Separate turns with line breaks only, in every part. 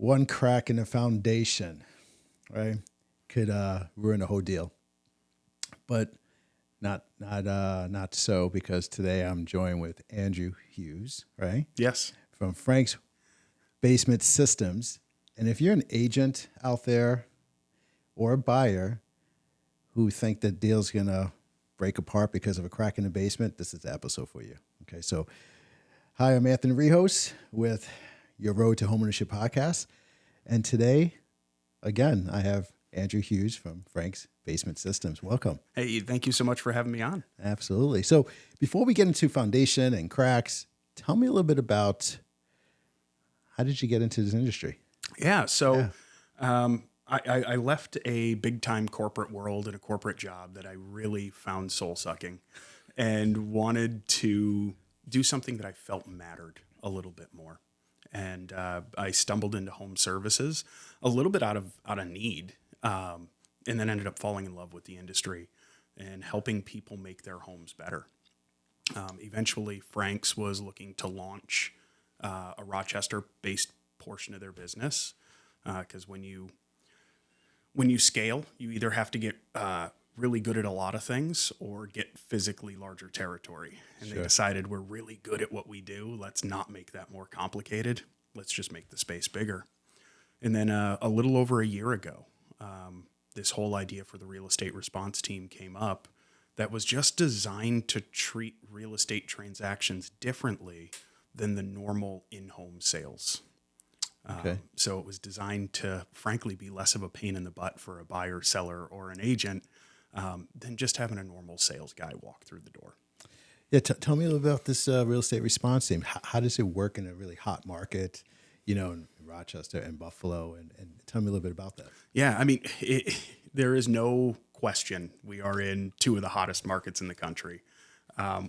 one crack in the foundation, right, could ruin the whole deal. But not so, because today I'm joined with Andrew Hughes, right?
Yes.
From Frank's Basement Systems. And if you're an agent out there or a buyer who think that deal's gonna break apart because of a crack in the basement, this is the episode for you. Okay, so hi, I'm Anthony Rehos with your Road to Homeownership podcast. And today, again, I have Andrew Hughes from Frank's Basement Systems. Welcome.
Hey, thank you so much for having me on.
Absolutely. So before we get into foundation and cracks, tell me a little bit about how did you get into this industry?
Yeah. So I left a big time corporate world and a corporate job that I really found soul sucking and wanted to do something that I felt mattered a little bit more. And I stumbled into home services a little bit out of need, and then ended up falling in love with the industry and helping people make their homes better. Eventually, Frank's was looking to launch a Rochester-based portion of their business, because when you scale, you either have to get really good at a lot of things or get physically larger territory. And
Sure.
They decided, we're really good at what we do. Let's not make that more complicated. Let's just make the space bigger. And then a little over a year ago, this whole idea for the real estate response team came up that was just designed to treat real estate transactions differently than the normal in-home sales.
Okay.
So it was designed to, frankly, be less of a pain in the butt for a buyer, seller, or an agent than just having a normal sales guy walk through the door.
Yeah, tell me a little about this real estate response team. How does it work in a really hot market, in Rochester and Buffalo? And tell me a little bit about that.
Yeah, I mean, there is no question we are in two of the hottest markets in the country,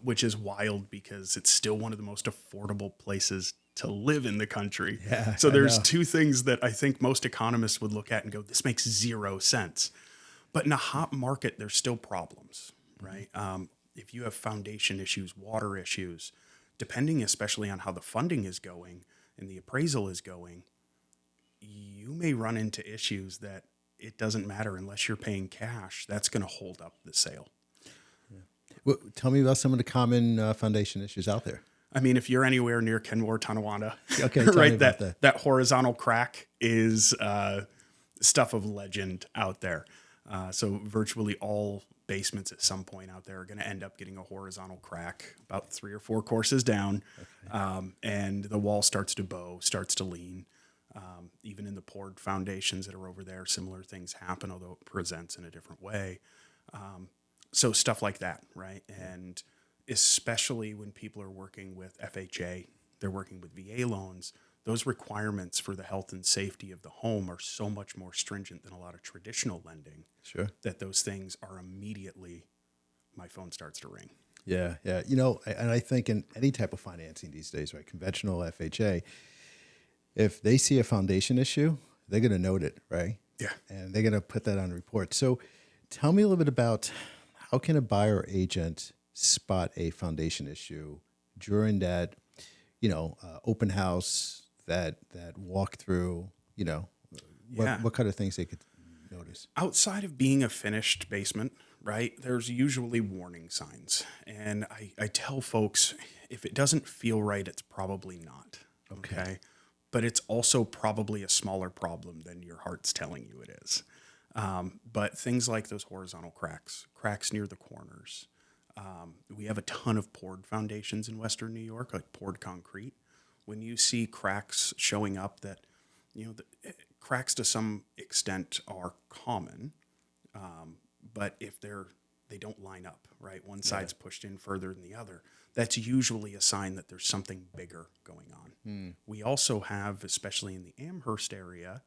which is wild because it's still one of the most affordable places to live in the country.
Yeah,
so there's
I know.
two things that I think most economists would look at and go, this makes zero sense. But in a hot market, there's still problems, right? If you have foundation issues, water issues, depending especially on how the funding is going and the appraisal is going, you may run into issues that it doesn't matter unless you're paying cash. That's going to hold up the sale.
Well, tell me about some of the common foundation issues out there.
I mean, if you're anywhere near Kenmore, Tonawanda,
Okay, tell me
right,
about
that horizontal crack is stuff of legend out there. So virtually all basements at some point out there are going to end up getting a horizontal crack about 3 or 4 courses down. Okay. And the wall starts to bow, starts to lean. Even in the poured foundations that are over there, similar things happen, although it presents in a different way. So stuff like that, right? And especially when people are working with FHA, they're working with VA loans, those requirements for the health and safety of the home are so much more stringent than a lot of traditional lending.
Sure.
That those things are immediately, my phone starts to ring.
Yeah, yeah. And I think in any type of financing these days, right, conventional FHA, if they see a foundation issue, they're going to note it, right?
Yeah.
And they're going to put that on the report. So tell me a little bit about how can a buyer or agent spot a foundation issue during that, open house, that walkthrough, what kind of things they could notice?
Outside of being a finished basement, right, there's usually warning signs. And I tell folks, if it doesn't feel right, it's probably not. Okay. But it's also probably a smaller problem than your heart's telling you it is. But things like those horizontal cracks near the corners. We have a ton of poured foundations in Western New York, like poured concrete. When you see cracks showing up that, the cracks to some extent are common, but if they don't line up, right? One side's pushed in further than the other. That's usually a sign that there's something bigger going on. We also have, especially in the Amherst area,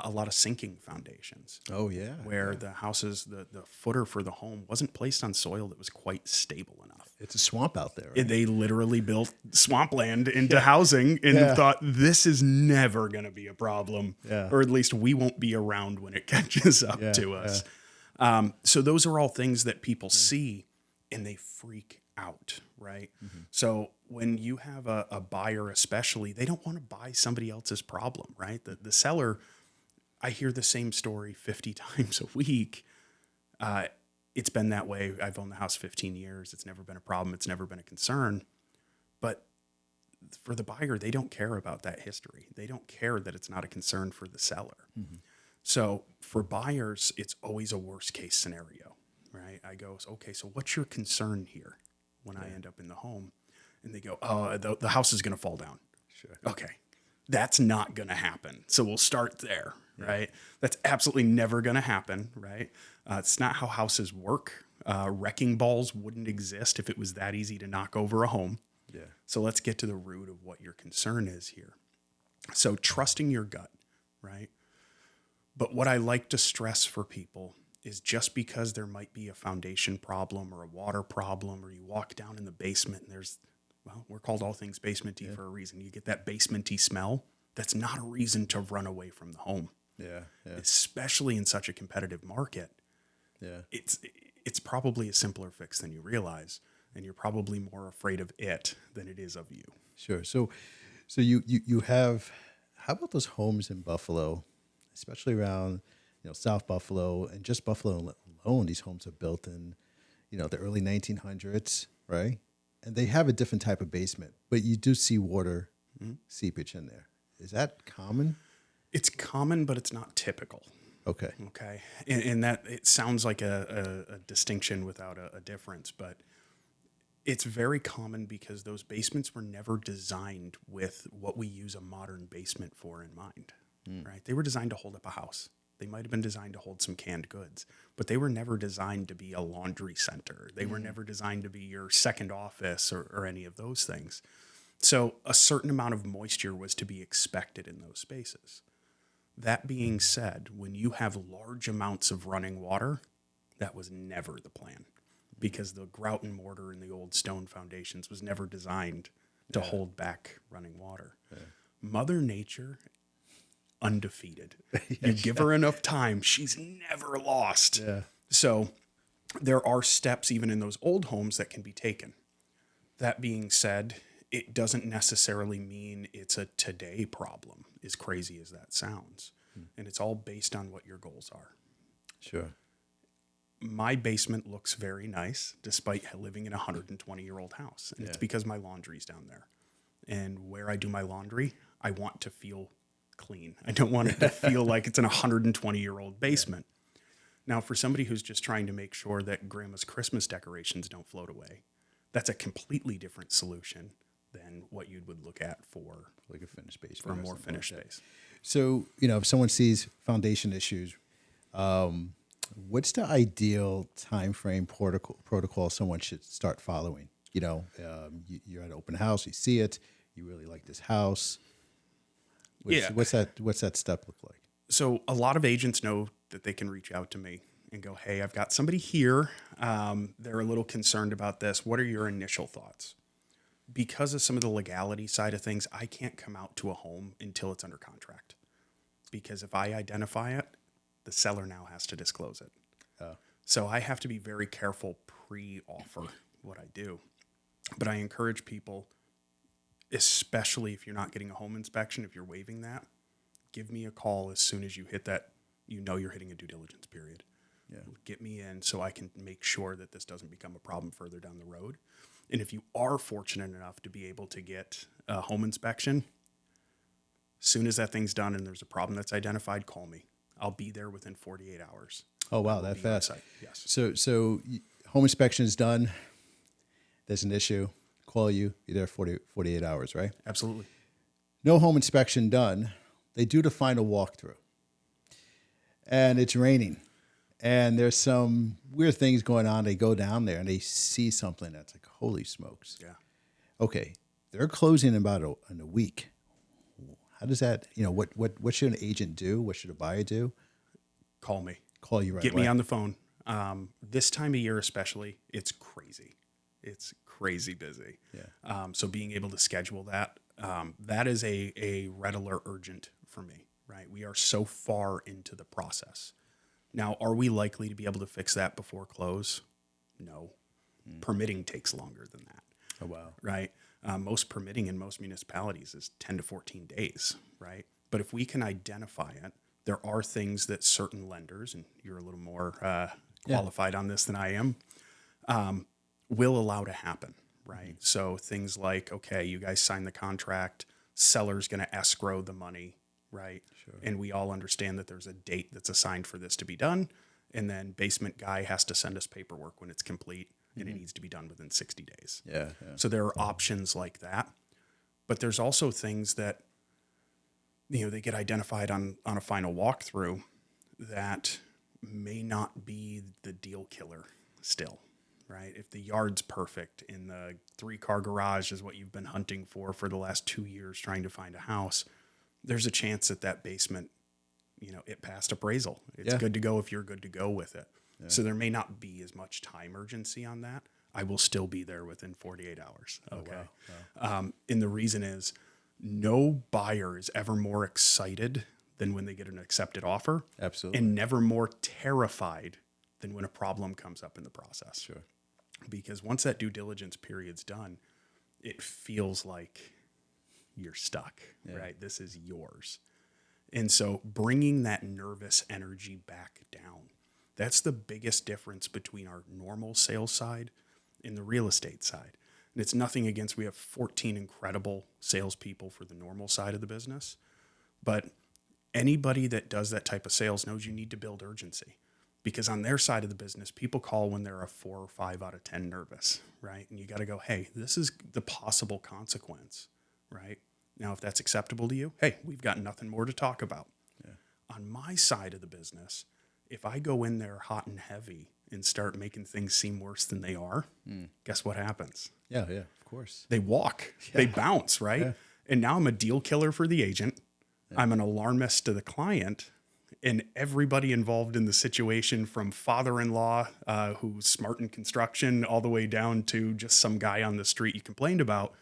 a lot of sinking foundations.
Oh, yeah.
Where the houses, the footer for the home wasn't placed on soil that was quite stable enough.
It's a swamp out there, right?
They literally built swampland into housing and thought, this is never going to be a problem.
Yeah.
Or at least we won't be around when it catches up to us. Yeah. So those are all things that people see and they freak out, right? Mm-hmm. So when you have a buyer, especially, they don't want to buy somebody else's problem, right? The seller, I hear the same story 50 times a week. It's been that way. I've owned the house 15 years. It's never been a problem. It's never been a concern. But for the buyer, they don't care about that history. They don't care that it's not a concern for the seller. Mm-hmm. So for buyers, it's always a worst case scenario, right? I go, okay, so what's your concern here when I end up in the home? And they go, oh, the house is going to fall down.
Sure.
Okay. That's not going to happen. So we'll start there, right? That's absolutely never going to happen, right? It's not how houses work. Wrecking balls wouldn't exist if it was that easy to knock over a home.
Yeah.
So let's get to the root of what your concern is here. So trusting your gut, right? But what I like to stress for people is just because there might be a foundation problem or a water problem, or you walk down in the basement and there's, well, we're called all things basement-y for a reason. You get that basement-y smell. That's not a reason to run away from the home.
Yeah.
Especially in such a competitive market.
Yeah.
It's probably a simpler fix than you realize, and you're probably more afraid of it than it is of you.
Sure. So you have, how about those homes in Buffalo, especially around, South Buffalo, and just Buffalo alone? These homes are built in, the early 1900s, right? And they have a different type of basement, but you do see water seepage in there. Is that common?
It's common, but it's not typical.
Okay.
Okay. And that, it sounds like a distinction without a difference, but it's very common because those basements were never designed with what we use a modern basement for in mind, right? They were designed to hold up a house. They might have been designed to hold some canned goods, but they were never designed to be a laundry center. They were never designed to be your second office or any of those things. So a certain amount of moisture was to be expected in those spaces. That being said, when you have large amounts of running water, that was never the plan, because the grout and mortar in the old stone foundations was never designed to hold back running water. Yeah. Mother Nature, undefeated. You give her enough time, she's never lost.
Yeah.
So there are steps even in those old homes that can be taken. That being said, it doesn't necessarily mean it's a today problem, as crazy as that sounds. And it's all based on what your goals are.
Sure.
My basement looks very nice despite living in a 120-year-old house. And it's because my laundry's down there. And where I do my laundry, I want to feel clean. I don't want it to feel like it's in a 120-year-old basement. Now, for somebody who's just trying to make sure that grandma's Christmas decorations don't float away, that's a completely different solution than what you would look at for
like a finished basement.
For a more finished space.
So, if someone sees foundation issues, what's the ideal time frame protocol someone should start following? You're at an open house, you see it, you really like this house. What's that step look like?
So a lot of agents know that they can reach out to me and go, hey, I've got somebody here. They're a little concerned about this. What are your initial thoughts? Because of some of the legality side of things, I can't come out to a home until it's under contract. Because if I identify it, the seller now has to disclose it. So I have to be very careful pre-offer what I do. But I encourage people, especially if you're not getting a home inspection, if you're waiving that, give me a call as soon as you hit that, you're hitting a due diligence period. Yeah. Get me in so I can make sure that this doesn't become a problem further down the road. And if you are fortunate enough to be able to get a home inspection, as soon as that thing's done and there's a problem that's identified, call me. I'll be there within 48 hours.
Oh, wow, that fast.
Yes.
So home inspection is done. There's an issue. Call you. You're there 48 hours, right?
Absolutely.
No home inspection done. They do the final walkthrough. And it's raining. And there's some weird things going on. They go down there and they see something that's like, holy smokes.
Yeah.
Okay. They're closing in in a week. How does that, what should an agent do? What should a buyer do?
Call me.
Call you right
away. Get me on the phone.
This
time of year especially, it's crazy. It's crazy busy.
Yeah.
So being able to schedule that, that is a red alert urgent for me, right? We are so far into the process. Now, are we likely to be able to fix that before close? No. Permitting takes longer than that.
Oh, wow.
Right? Most permitting in most municipalities is 10 to 14 days, right? But if we can identify it, there are things that certain lenders, and you're a little more qualified on this than I am, will allow to happen, right? So things like, okay, you guys sign the contract, seller's going to escrow the money, right?
Sure.
And we all understand that there's a date that's assigned for this to be done. And then basement guy has to send us paperwork when it's complete, and it needs to be done within 60 days.
Yeah.
So there are options like that. But there's also things that, they get identified on a final walkthrough that may not be the deal killer still, right? If the yard's perfect and the 3-car garage is what you've been hunting for the last 2 years trying to find a house, there's a chance that basement, it passed appraisal. It's good to go if you're good to go with it. Yeah. So there may not be as much time urgency on that. I will still be there within 48 hours. Okay. Oh, wow. And the reason is no buyer is ever more excited than when they get an accepted offer.
Absolutely.
And never more terrified than when a problem comes up in the process.
Sure.
Because once that due diligence period's done, it feels like you're stuck, right? This is yours. And so bringing that nervous energy back down, that's the biggest difference between our normal sales side and the real estate side. And it's nothing against, we have 14 incredible salespeople for the normal side of the business. But anybody that does that type of sales knows you need to build urgency, because on their side of the business, people call when they're a 4 or 5 out of 10 nervous, right? And you got to go, hey, this is the possible consequence, right? Now, if that's acceptable to you, hey, we've got nothing more to talk about. Yeah. On my side of the business, if I go in there hot and heavy and start making things seem worse than they are, guess what happens?
Yeah, of course.
They walk, they bounce, right? Yeah. And now I'm a deal killer for the agent. Yeah. I'm an alarmist to the client, and everybody involved in the situation, from father-in-law who's smart in construction all the way down to just some guy on the street you complained about,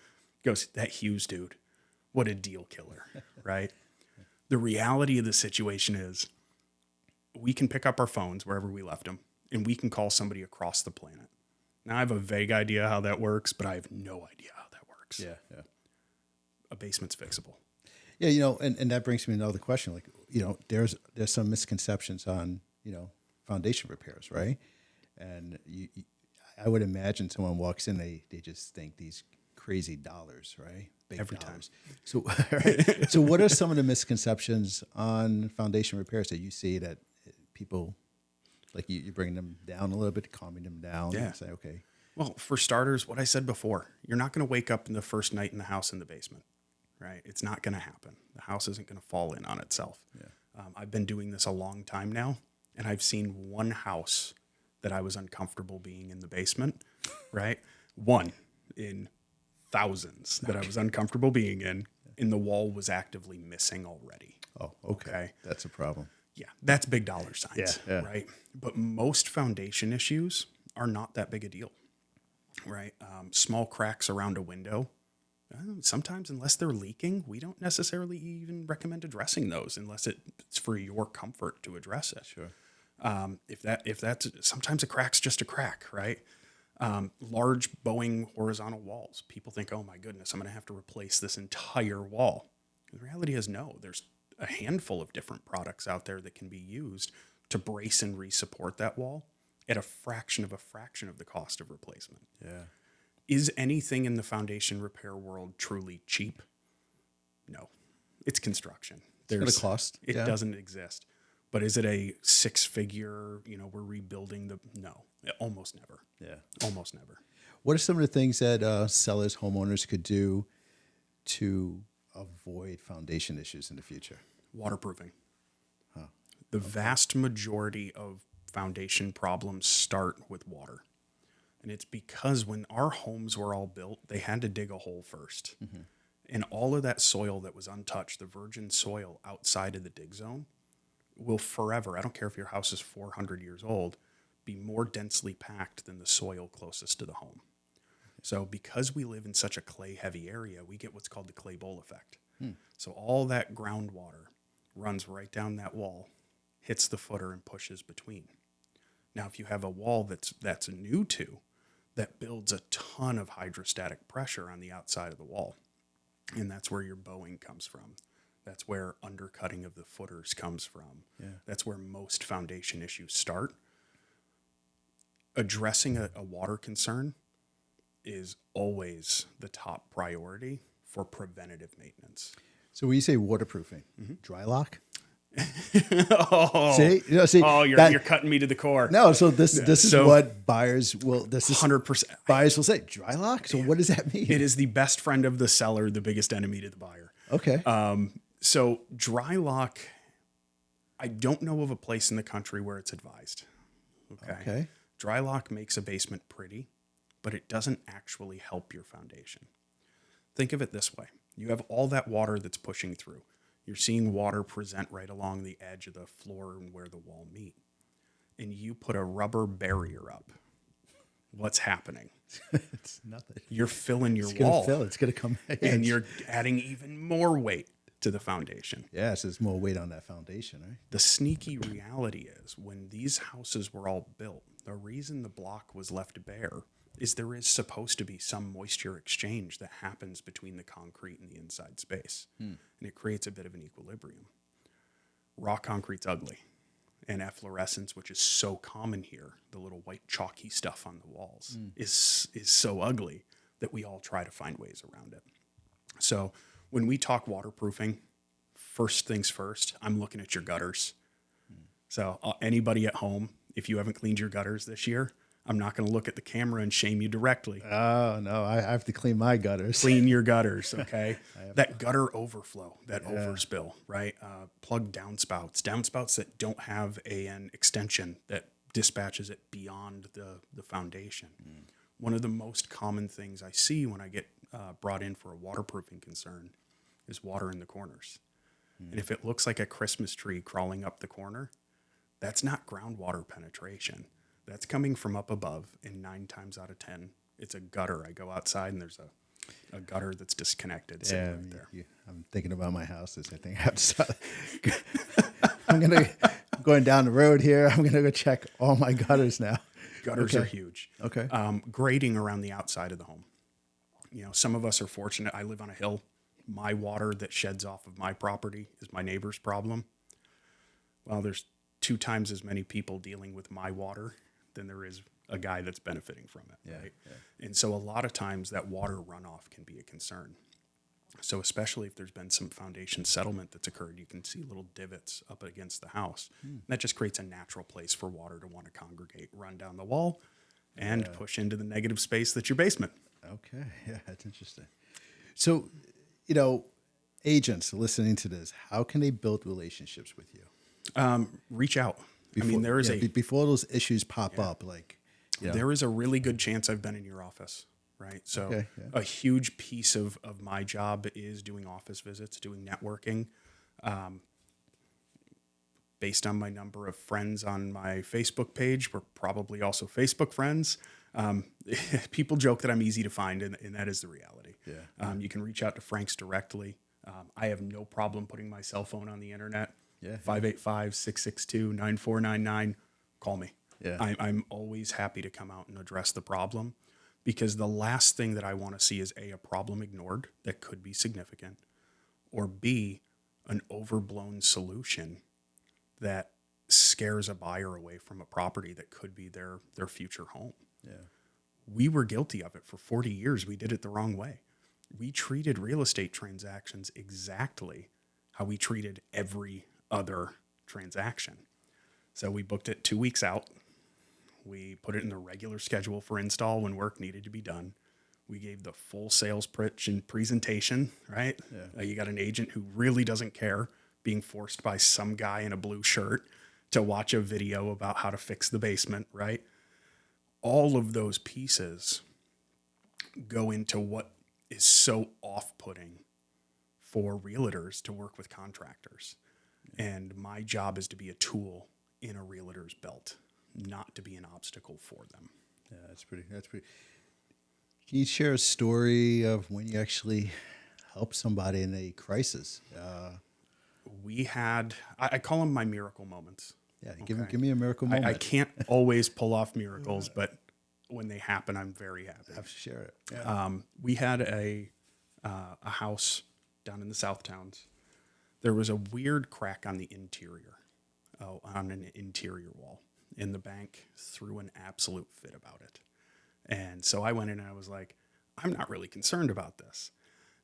goes, that Hughes dude, what a deal killer, right? The reality of the situation is we can pick up our phones wherever we left them, and we can call somebody across the planet. Now, I have a vague idea how that works, but I have no idea how that works.
Yeah.
A basement's fixable.
Yeah, and that brings me to another question. Like, there's some misconceptions on, foundation repairs, right? And I would imagine someone walks in, they just think these crazy dollars, right? Big
every
dollars.
time.
So, right. So what are some of the misconceptions on foundation repairs that you see that people, like you bring them down a little bit, calming them down, and say, okay.
Well, for starters, what I said before, you're not going to wake up in the first night in the house in the basement, right? It's not going to happen. The house isn't going to fall in on itself. Yeah. I've been doing this a long time now, and I've seen one house that I was uncomfortable being in the basement, right? One in thousands that I was uncomfortable being in, and the wall was actively missing already.
Oh, okay. That's a problem.
Yeah, that's big dollar signs, right? But most foundation issues are not that big a deal, right? Small cracks around a window, sometimes unless they're leaking, we don't necessarily even recommend addressing those unless it's for your comfort to address it.
Sure.
If that's sometimes a crack's just a crack, right? Large bowing horizontal walls. People think, oh my goodness, I'm going to have to replace this entire wall. The reality is no, there's a handful of different products out there that can be used to brace and re-support that wall at a fraction of the cost of replacement.
Yeah.
Is anything in the foundation repair world truly cheap? No. It's construction.
It's going to cost.
It doesn't exist. But is it a 6-figure, we're rebuilding no, almost never.
Yeah.
Almost never.
What are some of the things that sellers, homeowners could do to avoid foundation issues in the future?
Waterproofing. The vast majority of foundation problems start with water. And it's because when our homes were all built, they had to dig a hole first. Mm-hmm. And all of that soil that was untouched, the virgin soil outside of the dig zone, will forever, I don't care if your house is 400 years old, be more densely packed than the soil closest to the home. So because we live in such a clay-heavy area, we get what's called the clay bowl effect. So all that groundwater runs right down that wall, hits the footer, and pushes between. Now, if you have a wall that's new to, that builds a ton of hydrostatic pressure on the outside of the wall. And that's where your bowing comes from. That's where undercutting of the footers comes from.
Yeah.
That's where most foundation issues start. Addressing a water concern is always the top priority for preventative maintenance.
So when you say waterproofing, dry lock?
Oh,
See,
you're cutting me to the core.
No, so this is what buyers will. This is
100%.
buyers will say dry lock. So what does that mean?
It is the best friend of the seller, the biggest enemy to the buyer.
Okay.
So dry lock, I don't know of a place in the country where it's advised.
Okay.
Dry lock makes a basement pretty, but it doesn't actually help your foundation. Think of it this way. You have all that water that's pushing through. You're seeing water present right along the edge of the floor and where the wall meet. And you put a rubber barrier up. What's happening?
It's nothing.
You're filling your
It's going
wall.
to fill. It's going to come back.
And you're adding even more weight to the foundation.
Yeah, so there's more weight on that foundation, right?
The sneaky reality is when these houses were all built, the reason the block was left bare is there is supposed to be some moisture exchange that happens between the concrete and the inside space. And it creates a bit of an equilibrium. Raw concrete's ugly. And efflorescence, which is so common here, the little white chalky stuff on the walls, is so ugly that we all try to find ways around it. So when we talk waterproofing, first things first, I'm looking at your gutters. So anybody at home, if you haven't cleaned your gutters this year, I'm not going to look at the camera and shame you directly.
Oh, no, I have to clean my gutters.
Clean your gutters, okay? That gutter overflow, that overspill, right? Plug downspouts that don't have an extension that dispatches it beyond the foundation. One of the most common things I see when I get brought in for a waterproofing concern is water in the corners. And if it looks like a Christmas tree crawling up the corner, that's not groundwater penetration. That's coming from up above, and 9 times out of 10, it's a gutter. I go outside, and there's a gutter that's disconnected sitting right there.
I'm thinking about my houses. I think I have to start. I'm going down the road here. I'm going to go check all my gutters now.
Gutters are huge.
Okay.
Grading around the outside of the home. You know, some of us are fortunate. I live on a hill. My water that sheds off of my property is my neighbor's problem. Well, there's 2 times as many people dealing with my water than there is a guy that's benefiting from it, right? Yeah. And so a lot of times that water runoff can be a concern. So especially if there's been some foundation settlement that's occurred, you can see little divots up against the house. That just creates a natural place for water to want to congregate, run down the wall, and push into the negative space that's your basement.
Okay, yeah, that's interesting. So, you know, agents listening to this, how can they build relationships with you?
Reach out.
Before,
there is
before those issues pop up, like,
there is a really good chance I've been in your office, right? So a huge piece of my job is doing office visits, doing networking. Based on my number of friends on my Facebook page, we're probably also Facebook friends. People joke that I'm easy to find, and that is the reality. Yeah. You can reach out to Frank's directly. I have no problem putting my cell phone on the internet. 585-662-9499. Call me. Yeah. I'm always happy to come out and address the problem, because the last thing that I want to see is A, a problem ignored that could be significant, or B, an overblown solution that scares a buyer away from a property that could be their future home. Yeah. We were guilty of it for 40 years. We did it the wrong way. We treated real estate transactions exactly how we treated every other transaction. So we booked it 2 weeks out. We put it in the regular schedule for install when work needed to be done. We gave the full sales pitch and presentation, right? Yeah. You got an agent who really doesn't care, being forced by some guy in a blue shirt to watch a video about how to fix the basement, right? All of those pieces go into what is so off-putting for realtors to work with contractors. And my job is to be a tool in a realtor's belt, not to be an obstacle for them.
Yeah, that's pretty. Can you share a story of when you actually helped somebody in a crisis?
We had, I call them my miracle moments.
Yeah, give me a miracle moment.
I can't always pull off miracles, but when they happen, I'm very happy.
I have to share it. Yeah.
We had a house down in the South Towns. There was a weird crack on the interior, on an interior wall, and the bank threw an absolute fit about it. And so I went in and I was like, I'm not really concerned about this.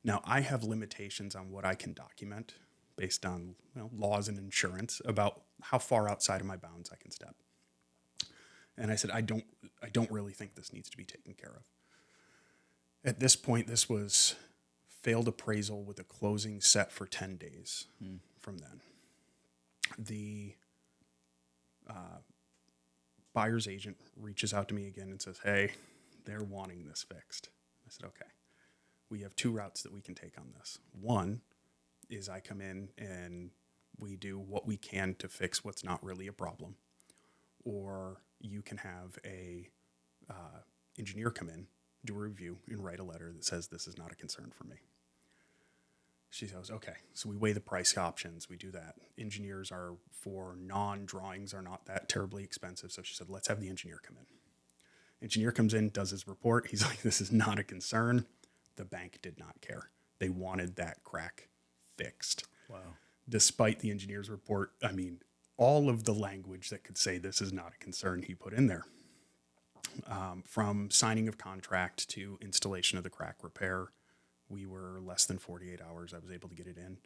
Now, I have limitations on what I can document based on laws and insurance about how far outside of my bounds I can step. And I said, I don't really think this needs to be taken care of. At this point, this was failed appraisal with a closing set for 10 days from then. The buyer's agent reaches out to me again and says, hey, they're wanting this fixed. I said, okay, we have two routes that we can take on this. One is I come in and we do what we can to fix what's not really a problem. Or you can have a engineer come in, do a review, and write a letter that says this is not a concern for me. She goes, okay, so we weigh the price options. We do that. Engineers are for non-drawings are not that terribly expensive. So she said, let's have the engineer come in. Engineer comes in, does his report. He's like, this is not a concern. The bank did not care. They wanted that crack fixed.
Wow.
Despite the engineer's report, I mean, all of the language that could say this is not a concern he put in there. From signing of contract to installation of the crack repair, we were less than 48 hours. I was able to get it in,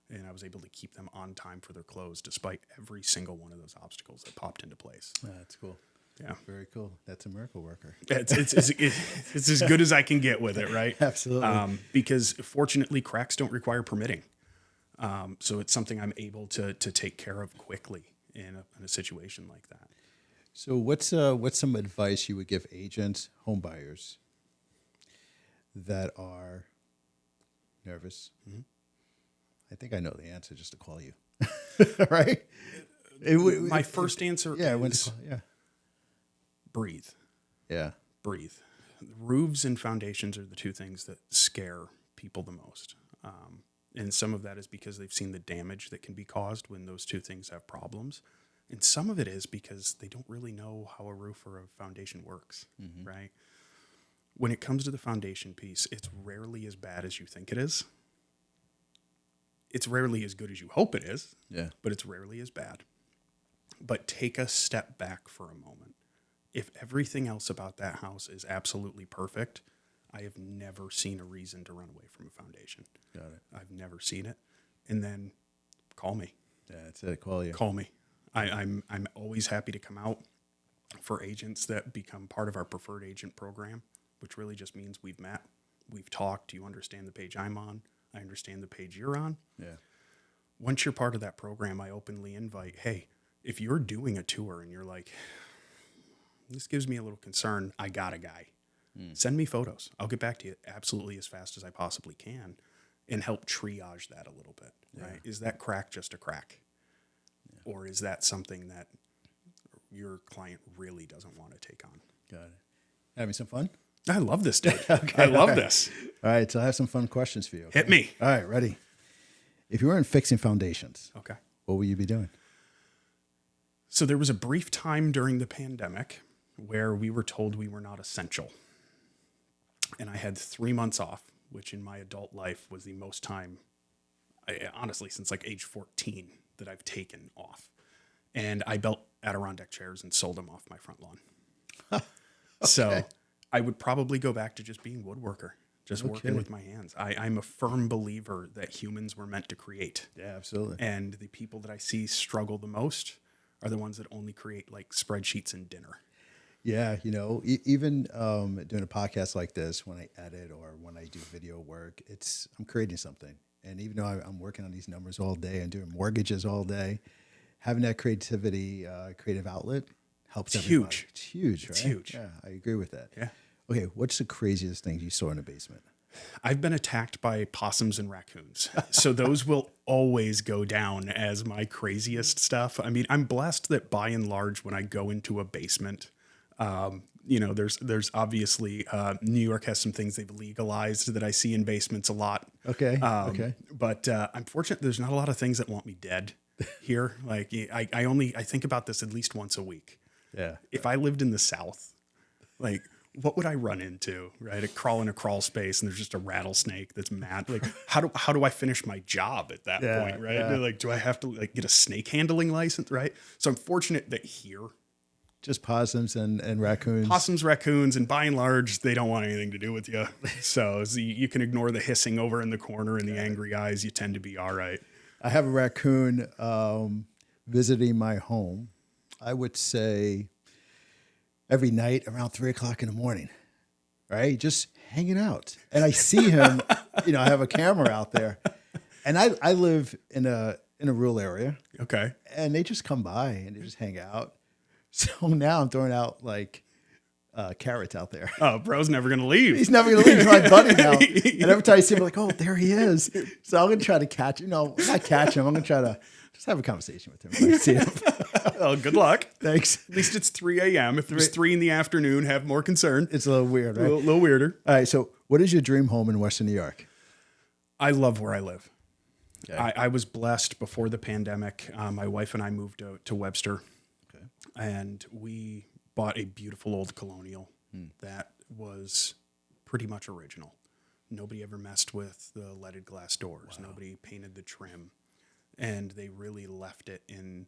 and I was able to keep them on time for their close, despite every single one of those obstacles that popped into place.
That's cool.
Yeah.
Very cool. That's a miracle worker.
It's as good as I can get with it, right?
Absolutely.
Because fortunately, cracks don't require permitting. So it's something I'm able to take care of quickly in a situation like that.
So what's some advice you would give agents, home buyers that are nervous? Mm-hmm. I think I know the answer just to call you. Right?
My first answer is breathe.
Yeah.
Breathe. Roofs and foundations are the two things that scare people the most. And some of that is because they've seen the damage that can be caused when those two things have problems. And some of it is because they don't really know how a roof or a foundation works, right? When it comes to the foundation piece, it's rarely as bad as you think it is. It's rarely as good as you hope it is, but it's rarely as bad. But take a step back for a moment. If everything else about that house is absolutely perfect, I have never seen a reason to run away from a foundation.
Got it.
I've never seen it. And then call me.
Yeah, that's it. Call you.
Call me. I'm always happy to come out for agents that become part of our preferred agent program, which really just means we've met, we've talked, you understand the page I'm on, I understand the page you're on.
Yeah.
Once you're part of that program, I openly invite, hey, if you're doing a tour and you're like, this gives me a little concern, I got a guy. Send me photos. I'll get back to you absolutely as fast as I possibly can and help triage that a little bit, right? Is that crack just a crack? Yeah. Or is that something that your client really doesn't want to take on?
Got it. Having some fun?
I love this, dude. Okay, I love this.
All right, so I have some fun questions for you. Okay?
Hit me.
All right, ready. If you weren't fixing foundations,
okay,
what will you be doing?
So there was a brief time during the pandemic where we were told we were not essential. And I had 3 months off, which in my adult life was the most time, honestly, since like age 14 that I've taken off. And I built Adirondack chairs and sold them off my front lawn. Okay. So I would probably go back to just being woodworker, just working with my hands. I'm a firm believer that humans were meant to create.
Yeah, absolutely.
And the people that I see struggle the most are the ones that only create like spreadsheets and dinner.
Yeah, even doing a podcast like this, when I edit or when I do video work, I'm creating something. And even though I'm working on these numbers all day and doing mortgages all day, having that creativity, creative outlet helps everybody.
Huge.
It's huge, right?
It's huge.
Yeah, I agree with that.
Yeah.
Okay, what's the craziest thing you saw in a basement?
I've been attacked by possums and raccoons. So those will always go down as my craziest stuff. I mean, I'm blessed that by and large, when I go into a basement, there's obviously New York has some things they've legalized that I see in basements a lot.
Okay.
But I'm fortunate there's not a lot of things that want me dead here. Like I think about this at least once a week.
Yeah.
If I lived in the South, Like, what would I run into, right? I crawl in a crawl space and there's just a rattlesnake that's mad. Like, how do I finish my job at that point, right?
Yeah.
Like, do I have to like get a snake handling license, right? So I'm fortunate that here,
Just possums and raccoons.
possums, raccoons, and by and large, they don't want anything to do with you. So you can ignore the hissing over in the corner and the angry eyes. You tend to be all right.
I have a raccoon visiting my home, I would say every night around 3:00 in the morning, right? Just hanging out. And I see him, I have a camera out there. And I live in a rural area,
Okay.
and they just come by and they just hang out. So now I'm throwing out like carrots out there.
Oh, bro's never going to leave.
He's never going to leave. He's my buddy now. And every time I see him, I'm like, oh, there he is. So I'm going to try to catch him. No, not catch him. I'm going to try to just have a conversation with him if I see him.
Oh, good luck.
Thanks.
At least it's 3 a.m. If it was 3 in the afternoon, have more concern.
It's a little weird,
A
right?
little weirder.
All right. So what is your dream home in Western New York?
I love where I live.
Okay.
I was blessed before the pandemic. My wife and I moved to Webster,
Okay.
and we bought a beautiful old colonial that was pretty much original. Nobody ever messed with the leaded glass doors. Wow. Nobody painted the trim. And they really left it in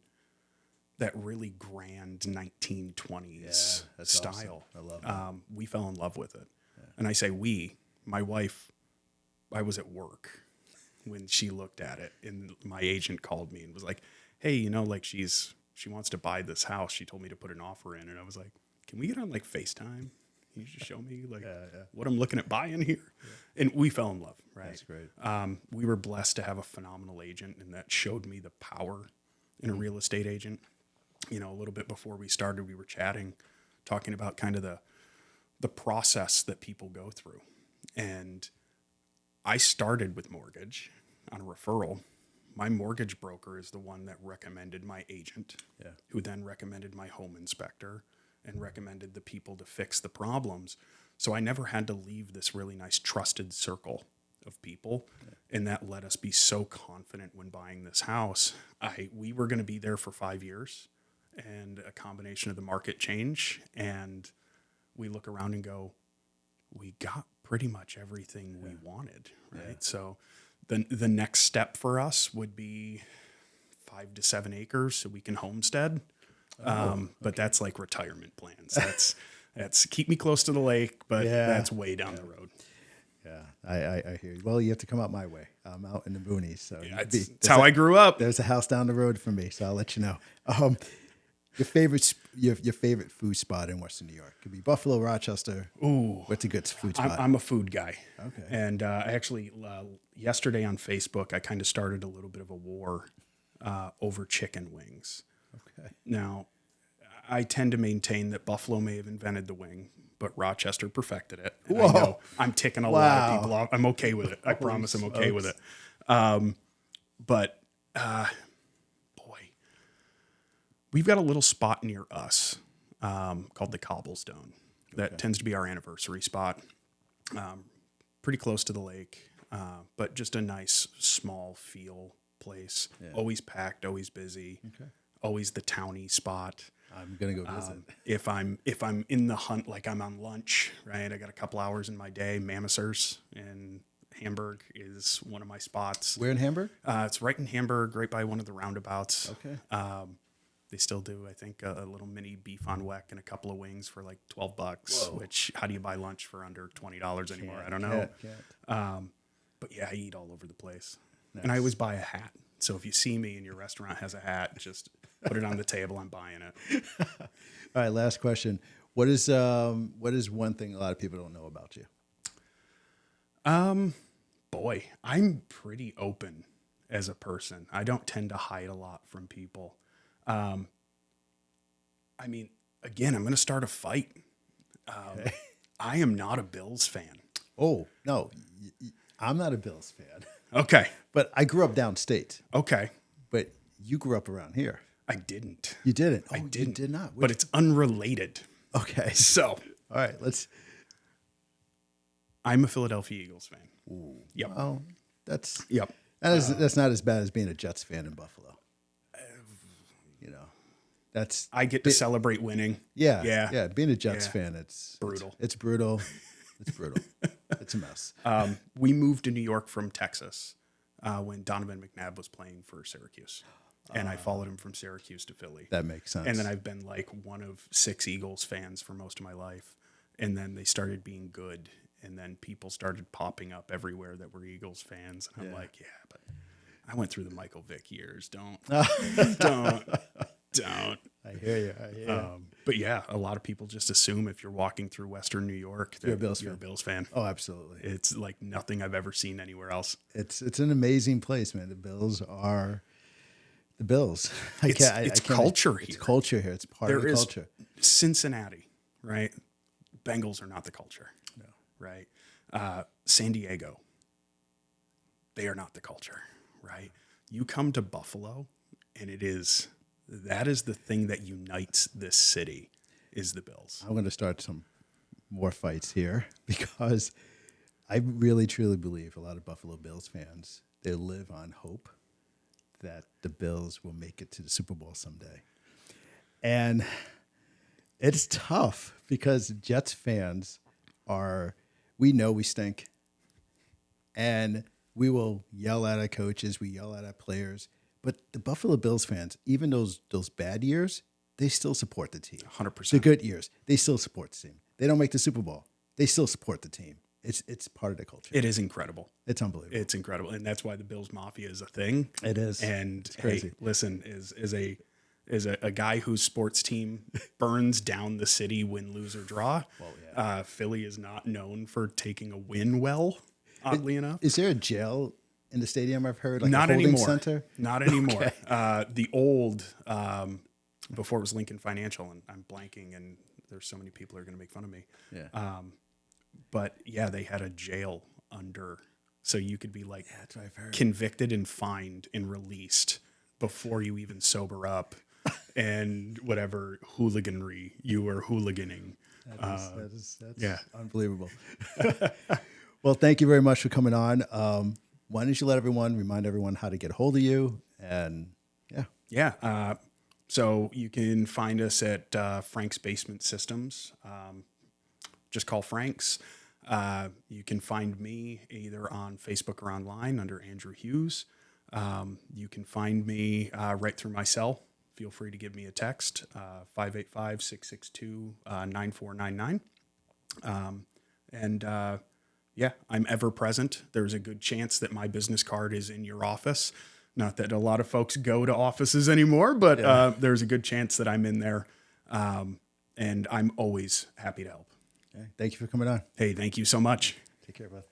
that really grand 1920s style.
Awesome. I love that.
We fell in love with it. Yeah. And I say we, my wife, I was at work when she looked at it, and my agent called me and was like, hey, like she wants to buy this house. She told me to put an offer in. And I was like, can we get on like FaceTime? Can you just show me like what I'm looking at buying here? Yeah. And we fell in love, right?
That's great.
We were blessed to have a phenomenal agent, and that showed me the power in a real estate agent. A little bit before we started, we were chatting, talking about kind of the process that people go through. And I started with mortgage on a referral. My mortgage broker is the one that recommended my agent, who then recommended my home inspector and recommended the people to fix the problems. So I never had to leave this really nice trusted circle of people. And that let us be so confident when buying this house. We were going to be there for 5 years, and a combination of the market change. And we look around and go, we got pretty much everything we wanted, right? Yeah. So the next step for us would be 5 to 7 acres so we can homestead. But that's like retirement plans. That's keep me close to the lake, but that's way down the road.
Yeah, I hear you. Well, you have to come out my way. I'm out in the boonies, so
it's how I grew up.
There's a house down the road from me, so I'll let you know. Your favorite food spot in Western New York could be Buffalo, Rochester.
Ooh,
what's a good food spot?
I'm a food guy.
Okay,
and I actually yesterday on Facebook I kind of started a little bit of a war over chicken wings.
Okay.
Now, I tend to maintain that Buffalo may have invented the wing, but Rochester perfected it. And I know I'm ticking a lot of people off. I'm okay with it. I promise I'm okay with it. But boy, we've got a little spot near us called the Cobblestone. That tends to be our anniversary spot. Pretty close to the lake, but just a nice small feel place. Yeah. Always packed, always busy. Okay. Always the towny spot.
I'm gonna go visit.
If I'm in the hunt, like I'm on lunch, right? I got a couple hours in my day. Mammisers in Hamburg is one of my spots.
Where in Hamburg?
It's right in Hamburg, right by one of the roundabouts.
Okay.
They still do, I think, a little mini beef on weck and a couple of wings for like $12. Whoa. Which, how do you buy lunch for under $20 anymore? I don't know. But yeah, I eat all over the place. Nice. And I always buy a hat. So if you see me and your restaurant has a hat, just put it on the table. I'm buying it.
All right, last question. What is one thing a lot of people don't know about you?
Boy, I'm pretty open as a person. I don't tend to hide a lot from people. I mean, again, I'm going to start a fight. Okay. I am not a Bills fan.
Oh, no, I'm not a Bills fan.
Okay.
But I grew up downstate.
Okay.
But you grew up around here.
I didn't.
You didn't?
I didn't.
You did not.
But it's unrelated.
Okay.
So.
All right,
I'm a Philadelphia Eagles fan.
Ooh.
Yep.
Well, that's
Yep.
That's not as bad as being a Jets fan in Buffalo.
I get to celebrate winning.
Yeah. Being a Jets
Yeah.
fan, it's
Brutal.
It's brutal. It's brutal. It's a mess.
We moved to New York from Texas when Donovan McNabb was playing for Syracuse. And I followed him from Syracuse to Philly.
That makes sense.
And then I've been like one of 6 Eagles fans for most of my life. And then they started being good. And then people started popping up everywhere that were Eagles fans. And I'm like, yeah, but I went through the Michael Vick years. Don't.
I hear you.
But yeah, a lot of people just assume if you're walking through Western New York that you're a Bills fan.
Oh, absolutely.
It's like nothing I've ever seen anywhere else.
It's an amazing place, man. The Bills are the Bills.
It's culture here.
It's culture here. It's part of the culture.
Cincinnati, right? Bengals are not the culture.
No.
Right? San Diego, they are not the culture, right? You come to Buffalo, and that is the thing that unites this city is the Bills.
I'm going to start some more fights here because I really, truly believe a lot of Buffalo Bills fans, they live on hope that the Bills will make it to the Super Bowl someday. And it's tough because Jets fans we know we stink. And we will yell at our coaches, we yell at our players. But the Buffalo Bills fans, even those bad years, they still support the team.
100%.
The good years, they still support the team. They don't make the Super Bowl. They still support the team. It's part of the culture.
It is incredible.
It's unbelievable.
It's incredible. And that's why the Bills Mafia is a thing.
It is.
And
it's crazy.
Hey, listen, is a guy whose sports team burns down the city, win, lose, or draw.
Well, yeah.
Philly is not known for taking a win well, oddly enough.
Is there a jail in the stadium? I've heard like
Not
a holding
anymore.
center.
Not anymore. The old before it was Lincoln Financial, and I'm blanking, and there's so many people who are going to make fun of me.
Yeah.
But yeah, they had a jail under, so you could be like
That's what I've heard.
convicted and fined and released before you even sober up, and whatever hooliganry you were hooliganing.
That's
yeah.
unbelievable. Well, thank you very much for coming on. Why don't you remind everyone how to get a hold of you? And
Yeah. So you can find us at Frank's Basement Systems. Just call Frank's. You can find me either on Facebook or online under Andrew Hughes. You can find me right through my cell. Feel free to give me a text, 585-662-9499. Yeah, I'm ever present. There's a good chance that my business card is in your office. Not that a lot of folks go to offices anymore, but there's a good chance that I'm in there. And I'm always happy to help.
okay. Thank you for coming on.
Hey, thank you so much.
Take care, bud.